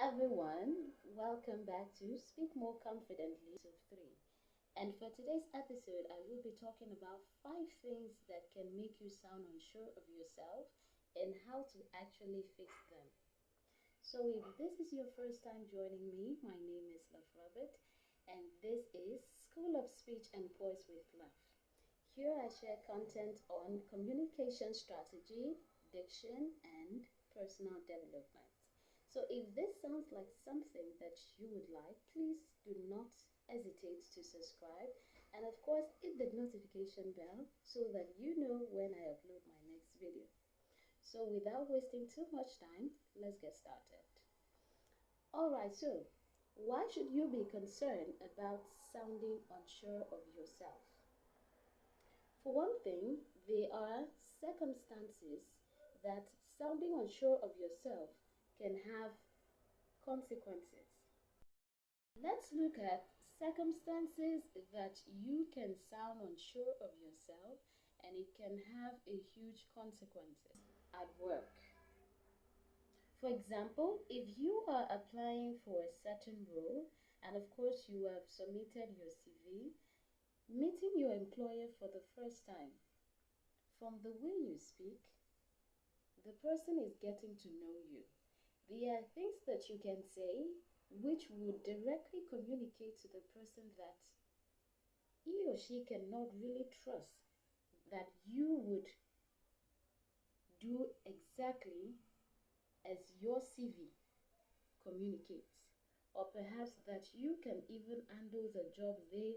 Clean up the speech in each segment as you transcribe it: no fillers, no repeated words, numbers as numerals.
everyone, welcome back to Speak More Confidently episode 3. And for today's episode, I will be talking about 5 things that can make you sound unsure of yourself and how to actually fix them. So if this is your first time joining me, my name is Love Robert and this is School of Speech and Poise with Love. Here I share content on communication strategy, diction, and personal development. So if this sounds like something that you would like, please do not hesitate to subscribe and of course hit the notification bell so that you know when I upload my next video. So without wasting too much time, let's get started. Alright, so why should you be concerned about sounding unsure of yourself? For one thing, there are circumstances that sounding unsure of yourself can have consequences. Let's look at circumstances that you can sound unsure of yourself and it can have a huge consequences at work. For example, if you are applying for a certain role and of course you have submitted your CV, meeting your employer for the first time, from the way you speak, the person is getting to know you. There are things that you can say which would directly communicate to the person that he or she cannot really trust that you would do exactly as your CV communicates, or perhaps that you can even handle the job they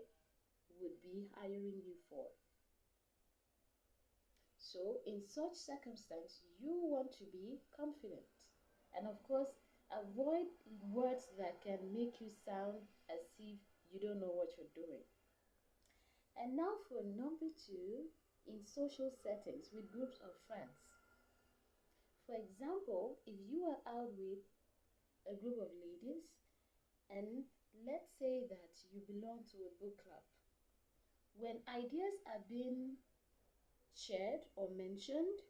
would be hiring you for. So in such circumstance, you want to be confident. And of course, avoid words that can make you sound as if you don't know what you're doing. And now for number 2, in social settings with groups of friends. For example, if you are out with a group of ladies and let's say that you belong to a book club, when ideas are being shared or mentioned,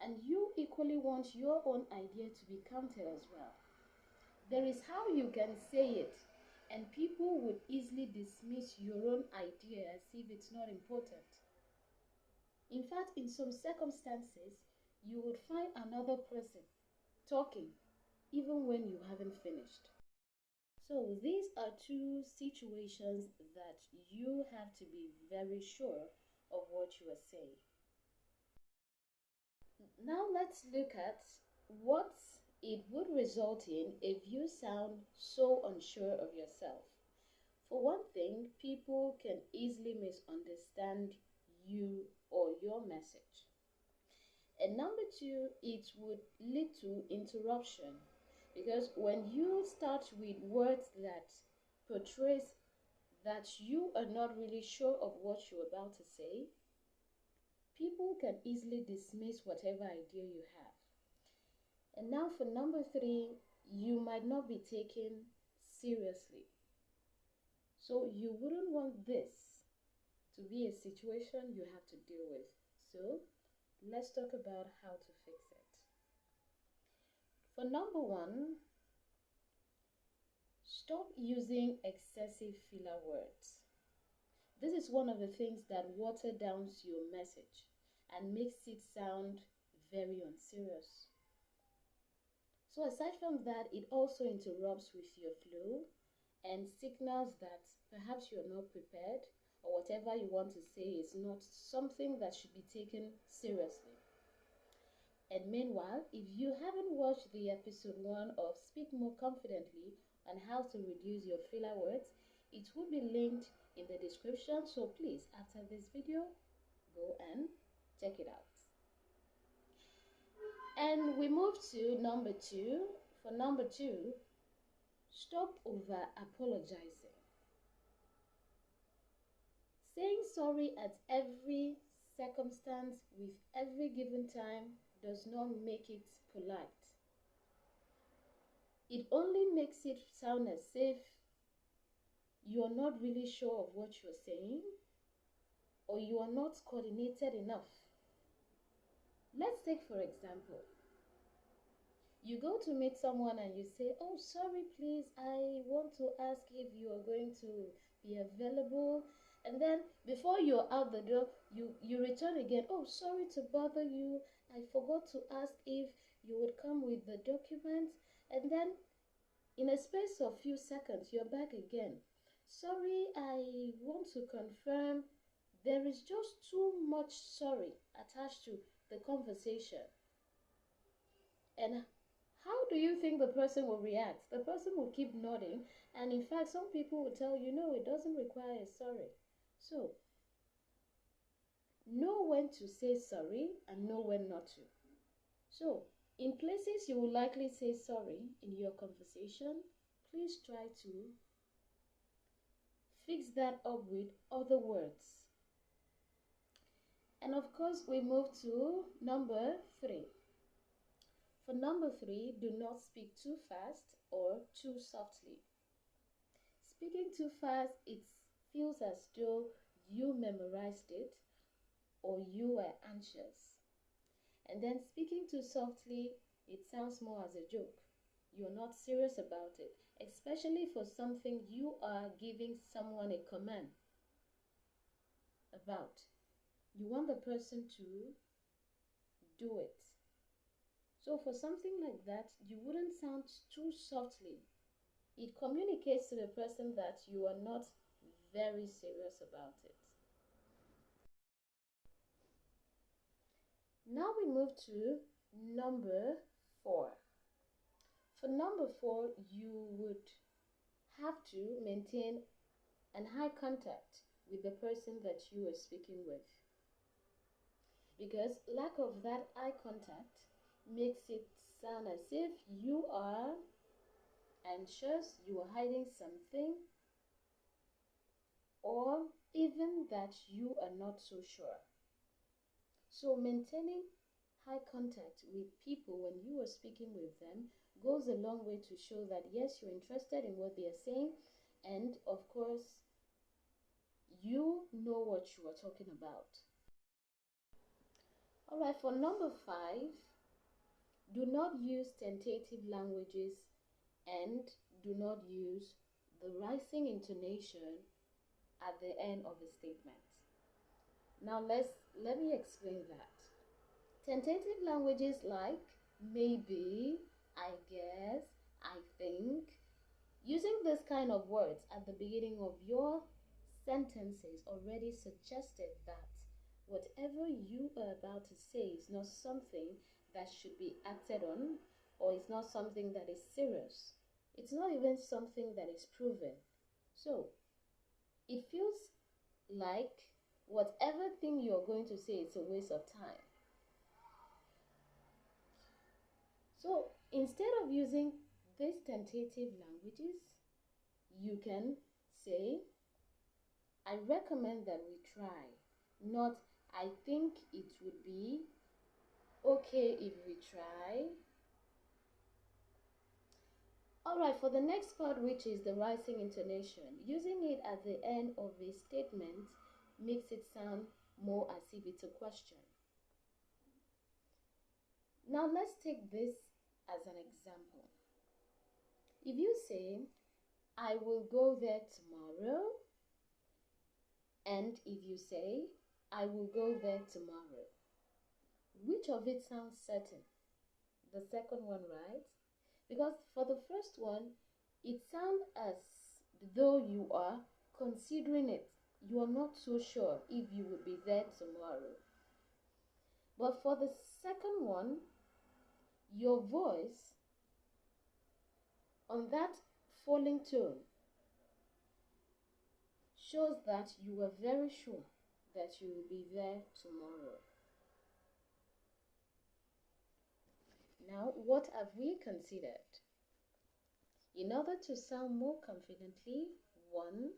and you equally want your own idea to be counted as well, there is how you can say it and people would easily dismiss your own idea as if it's not important. In fact, in some circumstances, you would find another person talking even when you haven't finished. So these are 2 situations that you have to be very sure of what you are saying. Now let's look at what it would result in if you sound so unsure of yourself. For one thing, people can easily misunderstand you or your message. And number 2, it would lead to interruption, because when you start with words that portrays that you are not really sure of what you're about to say, people can easily dismiss whatever idea you have. And now for number 3, you might not be taken seriously. So you wouldn't want this to be a situation you have to deal with. So let's talk about how to fix it. For number 1, stop using excessive filler words. This is one of the things that water down your message and makes it sound very unserious. So aside from that, it also interrupts with your flow and signals that perhaps you're not prepared or whatever you want to say is not something that should be taken seriously. And meanwhile, if you haven't watched the episode 1 of Speak More Confidently on how to reduce your filler words, it will be linked in the description, so please, after this video, go and check it out. And we move to number 2. For number 2, stop over apologizing. Saying sorry at every circumstance with every given time does not make it polite. It only makes it sound as if you're not really sure of what you're saying or you are not coordinated enough. Let's take for example, You go to meet someone and you say, "Oh, sorry, please, I want to ask if you are going to be available." And then before you're out the door, you return again. "Oh, sorry to bother you. I forgot to ask if you would come with the documents." And then in a space of few seconds, you're back again. "Sorry, I want to confirm." There is just too much sorry attached to the conversation. And how do you think the person will react? The person will keep nodding, and in fact, some people will tell you, "No, it doesn't require a sorry." So, know when to say sorry and know when not to. So, in places you will likely say sorry in your conversation, please try to fix that up with other words. And of course, we move to number 3. For number 3, do not speak too fast or too softly. Speaking too fast, it feels as though you memorized it or you were anxious. And then speaking too softly, it sounds more as a joke. You're not serious about it, especially for something you are giving someone a command about. You want the person to do it. So for something like that, you wouldn't sound too softly. It communicates to the person that you are not very serious about it. Now we move to number 4. For number 4, you would have to maintain an eye contact with the person that you are speaking with. Because lack of that eye contact makes it sound as if you are anxious, you are hiding something, or even that you are not so sure. So maintaining eye contact with people when you are speaking with them goes a long way to show that yes, you're interested in what they are saying, and of course, you know what you are talking about. Alright, for number 5, do not use tentative languages and do not use the rising intonation at the end of a statement. Now let me explain that. Tentative languages like maybe, I guess, I think, using this kind of words at the beginning of your sentences already suggested that whatever you are about to say is not something that should be acted on, or it's not something that is serious. It's not even something that is proven. So, it feels like whatever thing you're going to say is a waste of time. So, instead of using these tentative languages, you can say, "I recommend that we try," not "I think it would be okay if we try." Alright, for the next part, which is the rising intonation, using it at the end of a statement makes it sound more as if it's a question. Now let's take this as an example. If you say, "I will go there tomorrow," and if you say, "I will go there tomorrow," which of it sounds certain? The second one, right? Because for the first one, it sounds as though you are considering it. You are not so sure if you will be there tomorrow. But for the second one, your voice on that falling tone shows that you are very sure that you will be there tomorrow. Now, what have we considered? In order to sound more confidently, 1,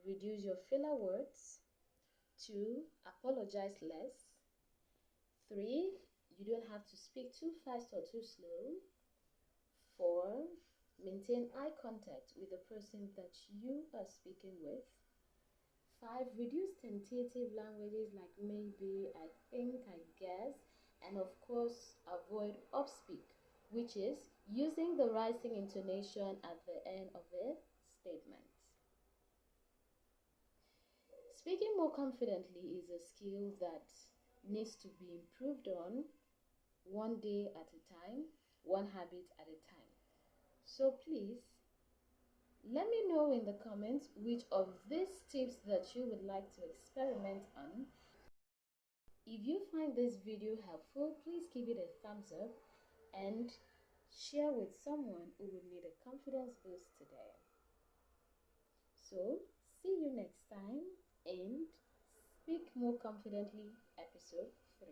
reduce your filler words. 2, apologize less. 3, you don't have to speak too fast or too slow. 4, maintain eye contact with the person that you are speaking with. 5, reduce tentative languages like maybe, I think, I guess, and of course, avoid upspeak. which is using the rising intonation at the end of a statement. Speaking more confidently is a skill that needs to be improved on one day at a time, one habit at a time. So please, let me know in the comments which of these tips that you would like to experiment on. If you find this video helpful, please give it a thumbs up and share with someone who would need a confidence boost today. So, see you next time and Speak More Confidently, episode 3.